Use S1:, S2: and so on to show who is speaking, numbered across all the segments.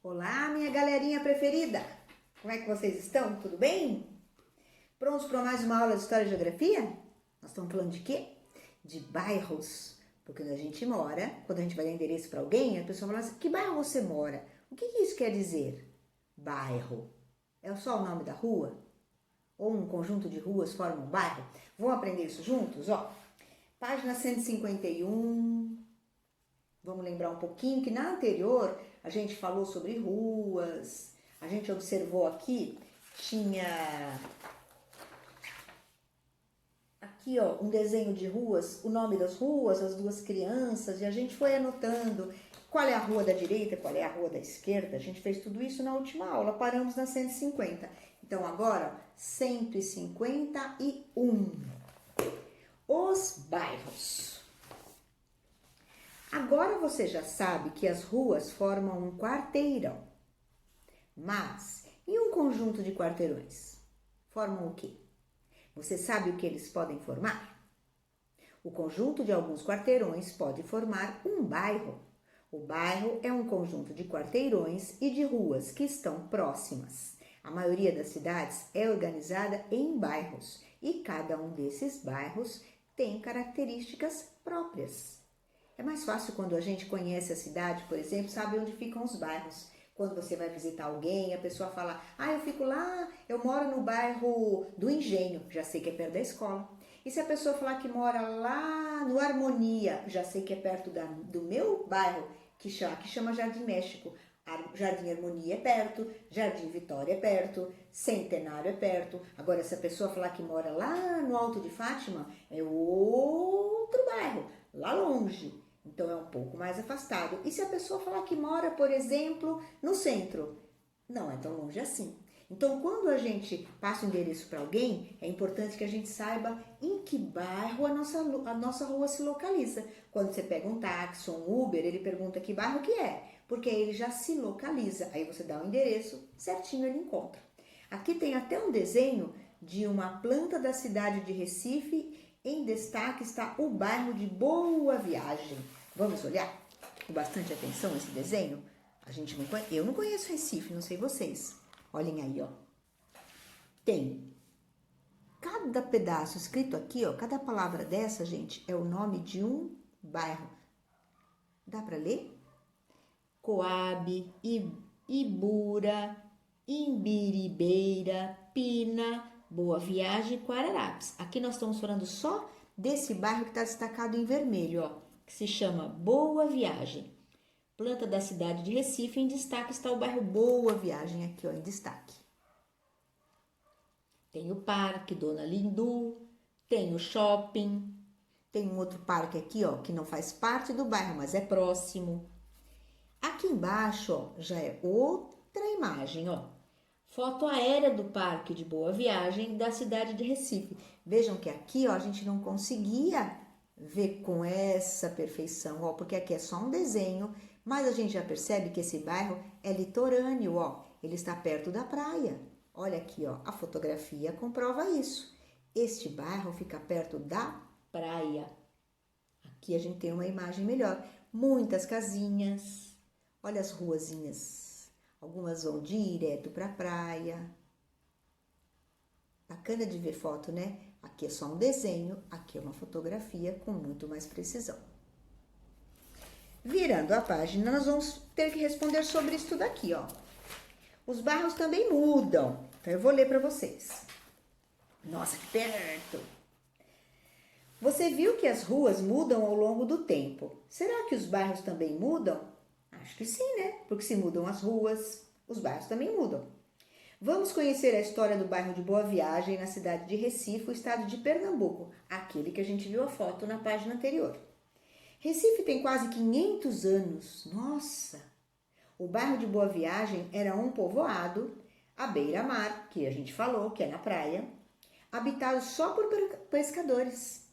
S1: Olá, minha galerinha preferida! Como é que vocês estão? Tudo bem? Prontos para mais uma aula de História e Geografia? Nós estamos falando de quê? De bairros. Porque onde a gente mora, quando a gente vai dar endereço para alguém, a pessoa fala assim, que bairro você mora? O que isso quer dizer? Bairro. É só o nome da rua? Ou um conjunto de ruas forma um bairro? Vamos aprender isso juntos? Ó, página 151. Vamos lembrar um pouquinho que na anterior a gente falou sobre ruas, a gente observou aqui, tinha aqui ó, um desenho de ruas, o nome das ruas, as duas crianças, e a gente foi anotando qual é a rua da direita, qual é a rua da esquerda. A gente fez tudo isso na última aula, paramos na 150. Então agora, 151. Os bairros. Agora você já sabe que as ruas formam um quarteirão. Mas, e um conjunto de quarteirões? Formam o quê? Você sabe o que eles podem formar? O conjunto de alguns quarteirões pode formar um bairro. O bairro é um conjunto de quarteirões e de ruas que estão próximas. A maioria das cidades é organizada em bairros e cada um desses bairros tem características próprias. É mais fácil quando a gente conhece a cidade, por exemplo, sabe onde ficam os bairros. Quando você vai visitar alguém, a pessoa fala, eu fico lá, eu moro no bairro do Engenho, já sei que é perto da escola. E se a pessoa falar que mora lá no Harmonia, já sei que é perto do meu bairro, que chama Jardim México. Jardim Harmonia é perto, Jardim Vitória é perto, Centenário é perto. Agora, se a pessoa falar que mora lá no Alto de Fátima, é outro bairro, lá longe. Então, é um pouco mais afastado. E se a pessoa falar que mora, por exemplo, no centro? Não é tão longe assim. Então, quando a gente passa o endereço para alguém, é importante que a gente saiba em que bairro a nossa rua se localiza. Quando você pega um táxi ou um Uber, ele pergunta que bairro que é, porque aí ele já se localiza. Aí você dá o endereço, certinho ele encontra. Aqui tem até um desenho de uma planta da cidade de Recife. Em destaque está o bairro de Boa Viagem. Vamos olhar com bastante atenção esse desenho? Eu não conheço Recife, não sei vocês. Olhem aí, ó. Tem cada pedaço escrito aqui, ó, cada palavra dessa, gente, é o nome de um bairro. Dá para ler? Coabe, Ibura, Imbiribeira, Pina, Boa Viagem e Guararapes. Aqui nós estamos falando só desse bairro que está destacado em vermelho, ó, que se chama Boa Viagem. Planta da cidade de Recife, em destaque está o bairro Boa Viagem, aqui ó, em destaque. Tem o Parque Dona Lindu, tem o shopping, tem um outro parque aqui ó, que não faz parte do bairro, mas é próximo. Aqui embaixo ó, já é outra imagem, ó. Foto aérea do Parque de Boa Viagem da cidade de Recife. Vejam que aqui ó, a gente não conseguia ver com essa perfeição, ó, porque aqui é só um desenho, mas a gente já percebe que esse bairro é litorâneo, ó. Ele está perto da praia. Olha aqui, ó, a fotografia comprova isso. Este bairro fica perto da praia. Aqui a gente tem uma imagem melhor. Muitas casinhas. Olha as ruazinhas. Algumas vão direto para a praia. Bacana de ver foto, né? Aqui é só um desenho, aqui é uma fotografia com muito mais precisão. Virando a página, nós vamos ter que responder sobre isso daqui, ó. Os bairros também mudam. Então, eu vou ler para vocês. Nossa, que perto! Você viu que as ruas mudam ao longo do tempo. Será que os bairros também mudam? Acho que sim, né? Porque se mudam as ruas, os bairros também mudam. Vamos conhecer a história do bairro de Boa Viagem, na cidade de Recife, o estado de Pernambuco, aquele que a gente viu a foto na página anterior. Recife tem quase 500 anos. Nossa! O bairro de Boa Viagem era um povoado à beira-mar, que a gente falou, que é na praia, habitado só por pescadores.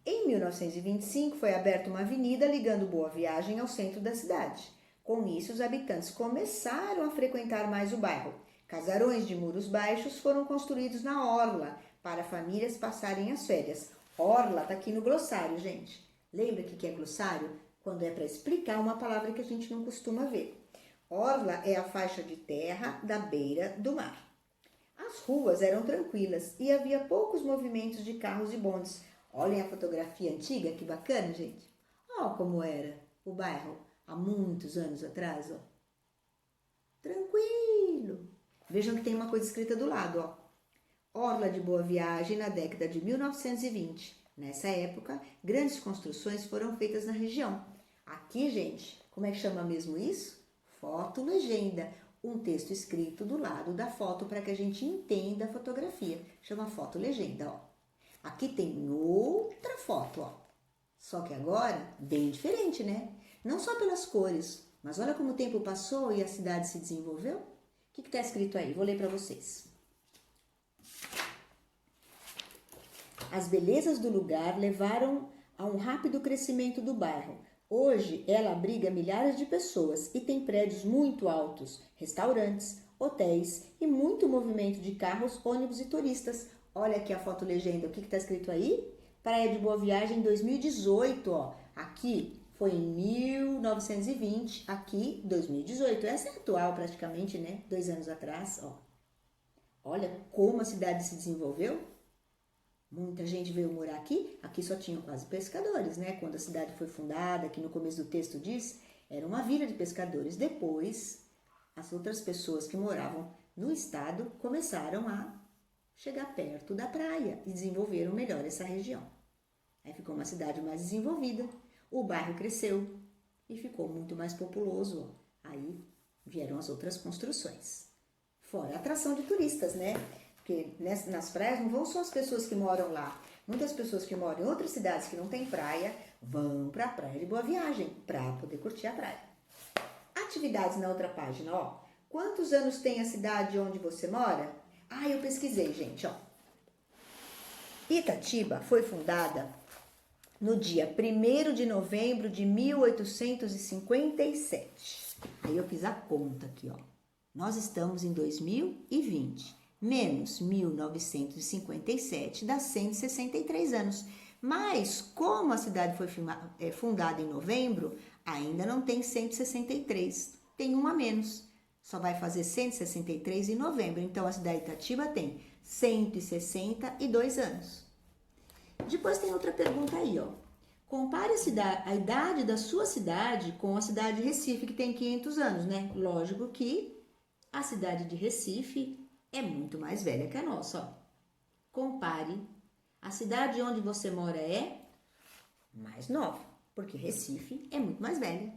S1: Em 1925 foi aberta uma avenida ligando Boa Viagem ao centro da cidade. Com isso, os habitantes começaram a frequentar mais o bairro. Casarões de muros baixos foram construídos na orla para famílias passarem as férias. Orla está aqui no glossário, gente. Lembra o que é glossário? Quando é para explicar uma palavra que a gente não costuma ver. Orla é a faixa de terra da beira do mar. As ruas eram tranquilas e havia poucos movimentos de carros e bondes. Olhem a fotografia antiga, que bacana, gente. Olha como era o bairro há muitos anos atrás, ó. Tranquilo. Vejam que tem uma coisa escrita do lado, ó. Orla de Boa Viagem na década de 1920. Nessa época, grandes construções foram feitas na região. Aqui, gente, como é que chama mesmo isso? Foto-legenda. Um texto escrito do lado da foto para que a gente entenda a fotografia. Chama foto-legenda, ó. Aqui tem outra foto, ó. Só que agora, bem diferente, né? Não só pelas cores, mas olha como o tempo passou e a cidade se desenvolveu. O que está escrito aí? Vou ler para vocês. As belezas do lugar levaram a um rápido crescimento do bairro. Hoje, ela abriga milhares de pessoas e tem prédios muito altos, restaurantes, hotéis e muito movimento de carros, ônibus e turistas. Olha aqui a foto legenda, o que está escrito aí? Praia de Boa Viagem 2018, ó. Aqui foi em 1920, aqui 2018. Essa é atual praticamente, né? 2 anos atrás, ó. Olha como a cidade se desenvolveu. Muita gente veio morar aqui. Aqui só tinham quase pescadores, né? Quando a cidade foi fundada, que no começo do texto diz, era uma vila de pescadores. Depois, as outras pessoas que moravam no estado começaram a chegar perto da praia e desenvolveram melhor essa região. Aí ficou uma cidade mais desenvolvida, o bairro cresceu e ficou muito mais populoso. Ó. Aí vieram as outras construções. Fora a atração de turistas, né? Porque nas praias não vão só as pessoas que moram lá. Muitas pessoas que moram em outras cidades que não tem praia vão para a Praia de Boa Viagem para poder curtir a praia. Atividades na outra página, ó. Quantos anos tem a cidade onde você mora? Ah, eu pesquisei, gente, ó. Itatiba foi fundada no dia 1º de novembro de 1857. Aí eu fiz a conta aqui, ó. Nós estamos em 2020. Menos 1957 dá 163 anos. Mas, como a cidade foi fundada em novembro, ainda não tem 163. Tem um a menos. Só vai fazer 163 em novembro. Então, a cidade de Itatiba tem 162 anos. Depois tem outra pergunta aí, ó. Compare a idade da sua cidade com a cidade de Recife, que tem 500 anos, né? Lógico que a cidade de Recife é muito mais velha que a nossa, ó. Compare. A cidade onde você mora é mais nova, porque Recife é muito mais velha.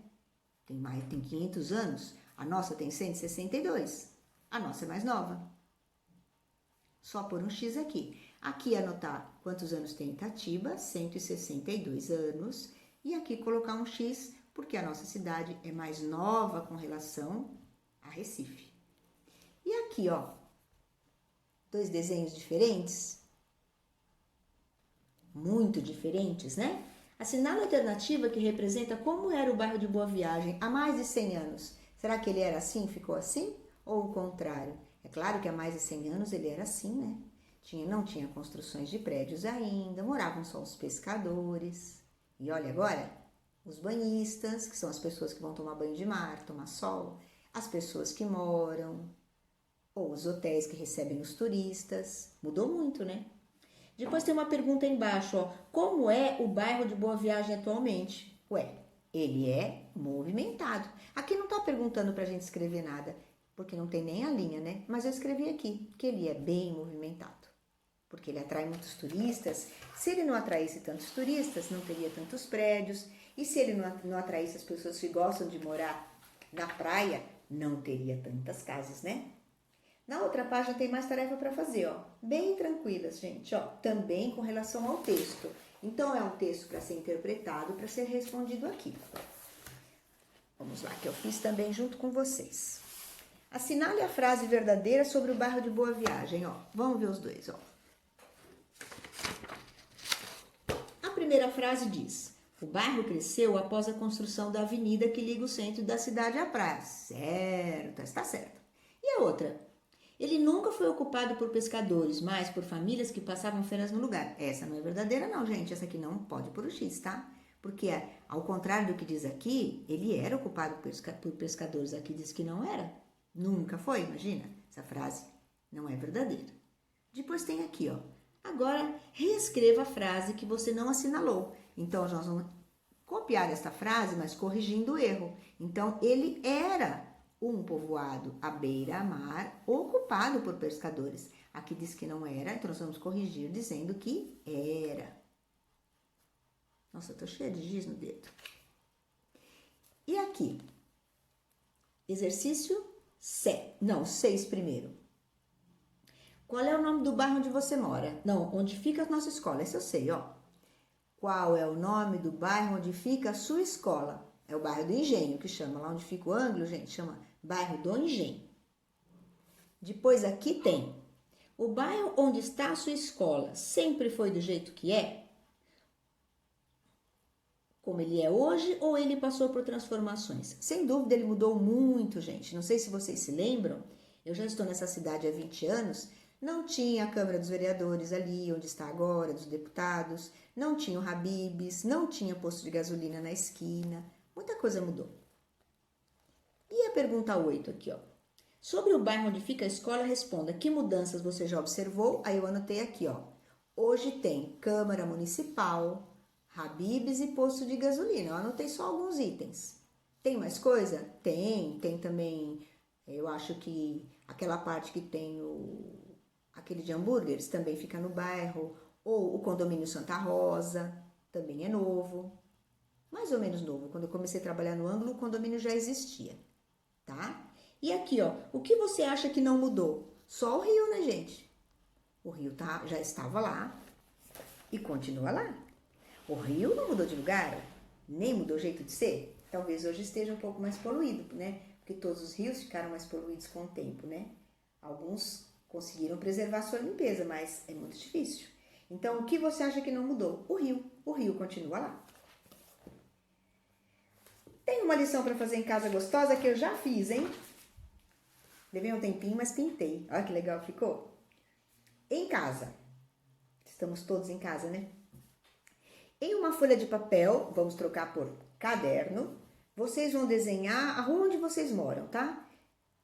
S1: Tem 500 anos. A nossa tem 162. A nossa é mais nova. Só por um X aqui. Aqui anotar quantos anos tem Itatiba, 162 anos. E aqui colocar um X, porque a nossa cidade é mais nova com relação a Recife. E aqui, ó, 2 desenhos diferentes, muito diferentes, né? Assinale a alternativa que representa como era o bairro de Boa Viagem há mais de 100 anos. Será que ele era assim, ficou assim? Ou o contrário? É claro que há mais de 100 anos ele era assim, né? Não tinha construções de prédios ainda, moravam só os pescadores. E olha agora, os banhistas, que são as pessoas que vão tomar banho de mar, tomar sol, as pessoas que moram, ou os hotéis que recebem os turistas. Mudou muito, né? Depois tem uma pergunta embaixo, ó. Como é o bairro de Boa Viagem atualmente? Ué, ele é movimentado. Aqui não tá perguntando pra gente escrever nada, porque não tem nem a linha, né? Mas eu escrevi aqui que ele é bem movimentado, porque ele atrai muitos turistas. Se ele não atraísse tantos turistas, não teria tantos prédios. E se ele não atraísse as pessoas que gostam de morar na praia, não teria tantas casas, né? Na outra página tem mais tarefa para fazer, ó. Bem tranquilas, gente, ó. Também com relação ao texto. Então, é um texto para ser interpretado, para ser respondido aqui. Vamos lá, que eu fiz também junto com vocês. Assinale a frase verdadeira sobre o bairro de Boa Viagem, ó. Vamos ver os dois, ó. A primeira frase diz: o bairro cresceu após a construção da avenida que liga o centro da cidade à praia. Certo, está certo. E a outra? Ele nunca foi ocupado por pescadores, mas por famílias que passavam férias no lugar. Essa não é verdadeira não, gente. Essa aqui não pode pôr o X, tá? Porque, ao contrário do que diz aqui, ele era ocupado por pescadores. Aqui diz que não era. Nunca foi, imagina. Essa frase não é verdadeira. Depois tem aqui, ó. Agora, reescreva a frase que você não assinalou. Então, nós vamos copiar esta frase, mas corrigindo o erro. Então, ele era um povoado à beira-mar, ocupado por pescadores. Aqui diz que não era, então nós vamos corrigir dizendo que era. Nossa, eu tô cheia de giz no dedo. E aqui? Exercício 6 primeiro. Qual é o nome do bairro onde você mora? Não, onde fica a nossa escola. Esse eu sei, ó. Qual é o nome do bairro onde fica a sua escola? É o bairro do Engenho, que chama. Lá onde fica o ângulo, gente, chama bairro do Engenho. Depois aqui tem. O bairro onde está a sua escola sempre foi do jeito que é? Como ele é hoje ou ele passou por transformações? Sem dúvida ele mudou muito, gente. Não sei se vocês se lembram, eu já estou nessa cidade há 20 anos, não tinha a Câmara dos Vereadores ali, onde está agora, dos deputados, não tinha o Habib's, não tinha posto de gasolina na esquina, muita coisa mudou. E a pergunta 8 aqui, ó. Sobre o bairro onde fica a escola, responda que mudanças você já observou? Aí eu anotei aqui, ó. Hoje tem Câmara Municipal, Habib's e posto de gasolina. Eu anotei só alguns itens. Tem mais coisa? Tem também, eu acho que aquela parte que tem aquele de hambúrgueres também fica no bairro, ou o condomínio Santa Rosa, também é novo, mais ou menos novo. Quando eu comecei a trabalhar no ângulo, o condomínio já existia, tá? E aqui, ó, o que você acha que não mudou? Só o rio, né, gente? O rio já estava lá e continua lá. O rio não mudou de lugar, nem mudou o jeito de ser. Talvez hoje esteja um pouco mais poluído, né? Porque todos os rios ficaram mais poluídos com o tempo, né? Alguns conseguiram preservar sua limpeza, mas é muito difícil. Então, o que você acha que não mudou? O rio continua lá. Tem uma lição para fazer em casa gostosa que eu já fiz, hein? Levei um tempinho, mas pintei. Olha que legal ficou. Em casa. Estamos todos em casa, né? Em uma folha de papel, vamos trocar por caderno, vocês vão desenhar a rua onde vocês moram, tá?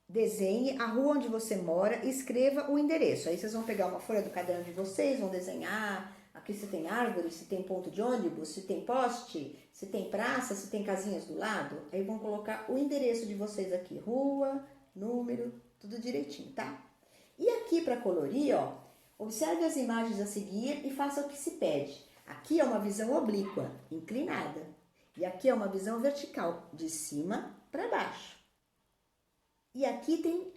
S1: Desenhe a rua onde você mora e escreva o endereço. Aí vocês vão pegar uma folha do caderno de vocês, vão desenhar. Aqui se tem árvore, se tem ponto de ônibus, se tem poste, se tem praça, se tem casinhas do lado. Aí vão colocar o endereço de vocês aqui. Rua, número, tudo direitinho, tá? E aqui para colorir, ó, observe as imagens a seguir e faça o que se pede. Aqui é uma visão oblíqua, inclinada. E aqui é uma visão vertical, de cima para baixo. E aqui tem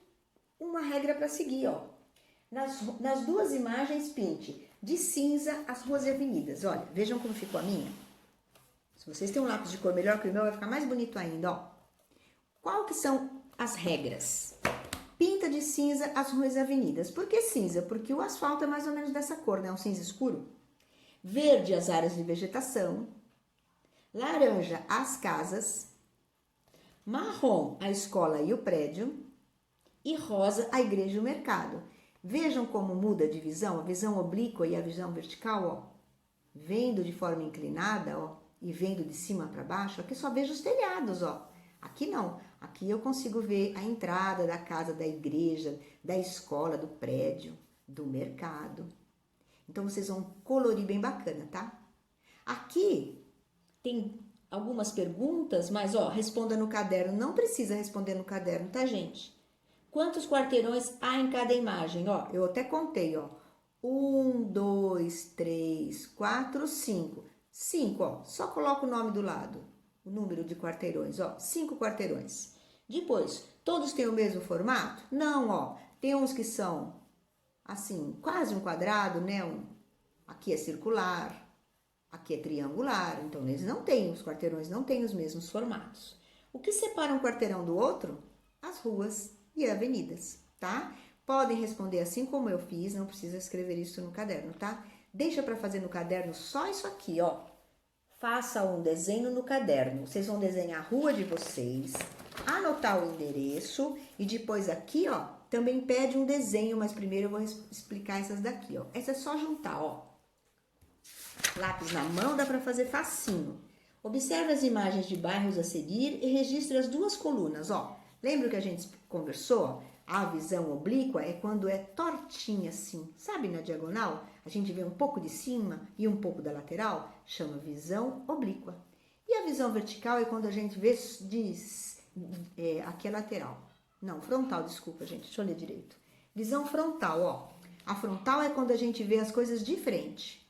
S1: uma regra para seguir, ó. Nas duas imagens, pinte de cinza as ruas e avenidas. Olha, vejam como ficou a minha. Se vocês têm um lápis de cor melhor que o meu, vai ficar mais bonito ainda, ó. Qual que são as regras? Pinta de cinza as ruas e avenidas. Por que cinza? Porque o asfalto é mais ou menos dessa cor, né? Um cinza escuro. Verde as áreas de vegetação. Laranja as casas. Marrom a escola e o prédio. E rosa a igreja e o mercado. Vejam como muda a divisão, a visão oblíqua e a visão vertical, ó. Vendo de forma inclinada, ó, e vendo de cima para baixo, aqui só vejo os telhados, ó. Aqui não, aqui eu consigo ver a entrada da casa, da igreja, da escola, do prédio, do mercado. Então, vocês vão colorir bem bacana, tá? Aqui tem algumas perguntas, mas, ó, responda no caderno. Não precisa responder no caderno, tá, gente? Quantos quarteirões há em cada imagem? Ó, eu até contei, ó. 1, 2, 3, 4, 5. 5, ó. Só coloca o nome do lado. O número de quarteirões, ó. 5 quarteirões. Depois, todos têm o mesmo formato? Não, ó. Tem uns que são, assim, quase um quadrado, né? Aqui é circular, aqui é triangular. Então, eles não têm, os quarteirões não têm os mesmos formatos. O que separa um quarteirão do outro? As ruas e avenidas, tá? Podem responder assim como eu fiz, não precisa escrever isso no caderno, tá? Deixa para fazer no caderno só isso aqui, ó. Faça um desenho no caderno. Vocês vão desenhar a rua de vocês, anotar o endereço e depois aqui, ó, também pede um desenho, mas primeiro eu vou explicar essas daqui, ó. Essa é só juntar, ó. Lápis na mão dá para fazer facinho. Observe as imagens de bairros a seguir e registre as duas colunas, ó. Lembra que a gente conversou? A visão oblíqua é quando é tortinha assim, sabe, na diagonal? A gente vê um pouco de cima e um pouco da lateral, chama visão oblíqua. E a visão vertical é quando a gente vê, aqui é lateral. Não, frontal, desculpa, gente, deixa eu ler direito. Visão frontal, ó. A frontal é quando a gente vê as coisas de frente,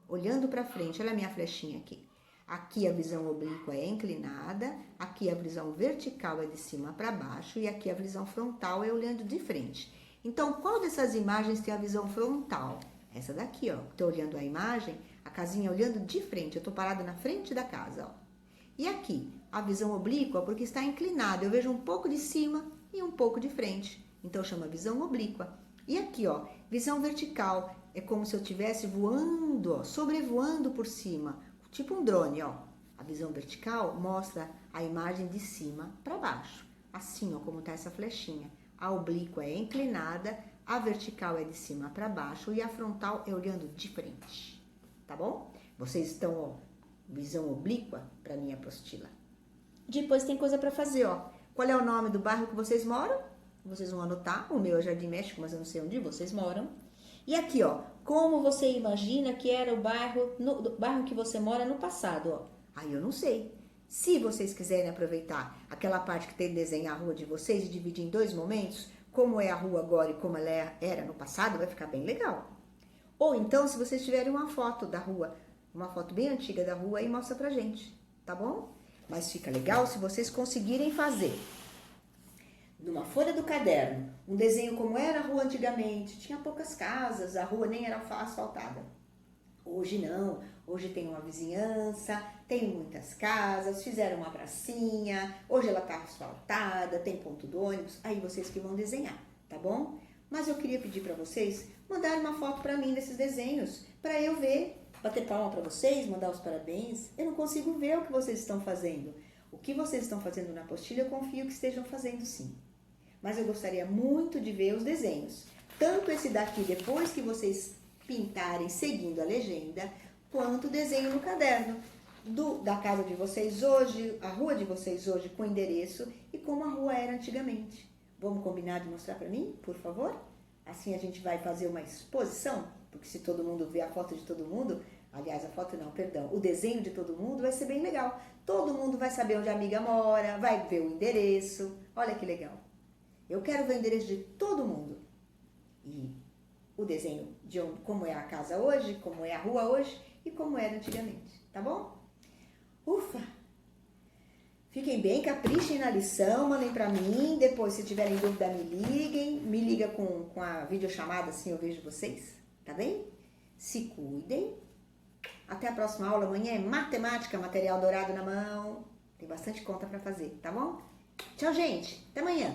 S1: olhando para frente. Olha a minha flechinha aqui. Aqui a visão oblíqua é inclinada, aqui a visão vertical é de cima para baixo e aqui a visão frontal é olhando de frente. Então, qual dessas imagens tem a visão frontal? Essa daqui, ó. Estou olhando a imagem, a casinha olhando de frente. Eu estou parada na frente da casa, ó. E aqui, a visão oblíqua, porque está inclinada. Eu vejo um pouco de cima e um pouco de frente. Então, chama visão oblíqua. E aqui, ó, visão vertical. É como se eu estivesse voando, ó, sobrevoando por cima. Tipo um drone, ó. A visão vertical mostra a imagem de cima para baixo. Assim, ó, como tá essa flechinha. A oblíqua é inclinada, a vertical é de cima para baixo e a frontal é olhando de frente. Tá bom? Vocês estão, ó, visão oblíqua para minha apostila. Depois tem coisa para fazer, ó. Qual é o nome do bairro que vocês moram? Vocês vão anotar. O meu é Jardim México, mas eu não sei onde vocês moram. E aqui, ó, como você imagina que era o bairro que você mora no passado, ó. Aí eu não sei. Se vocês quiserem aproveitar aquela parte que tem que desenhar a rua de vocês e dividir em dois momentos, como é a rua agora e como ela era no passado, vai ficar bem legal. Ou então, se vocês tiverem uma foto da rua, uma foto bem antiga da rua, aí mostra pra gente, tá bom? Mas fica legal se vocês conseguirem fazer numa folha do caderno, um desenho como era a rua antigamente. Tinha poucas casas, a rua nem era asfaltada. Hoje não, hoje tem uma vizinhança, tem muitas casas, fizeram uma pracinha, hoje ela tá asfaltada, tem ponto de ônibus, aí vocês que vão desenhar, tá bom? Mas eu queria pedir para vocês mandarem uma foto para mim desses desenhos, para eu ver, bater palma para vocês, mandar os parabéns. Eu não consigo ver o que vocês estão fazendo. O que vocês estão fazendo na apostila, eu confio que estejam fazendo sim. Mas eu gostaria muito de ver os desenhos. Tanto esse daqui, depois que vocês pintarem seguindo a legenda, quanto o desenho no caderno da casa de vocês hoje, a rua de vocês hoje com endereço e como a rua era antigamente. Vamos combinar de mostrar para mim, por favor? Assim a gente vai fazer uma exposição, porque se todo mundo ver a foto de todo mundo, aliás, a foto não, perdão, o desenho de todo mundo vai ser bem legal. Todo mundo vai saber onde a amiga mora, vai ver o endereço. Olha que legal. Eu quero ver o endereço de todo mundo. E o desenho de como é a casa hoje, como é a rua hoje e como era antigamente. Tá bom? Ufa! Fiquem bem, caprichem na lição, mandem pra mim. Depois, se tiverem dúvida, me liguem. Me liga com a videochamada, assim eu vejo vocês. Tá bem? Se cuidem. Até a próxima aula. Amanhã é matemática, material dourado na mão. Tem bastante conta pra fazer, tá bom? Tchau, gente. Até amanhã.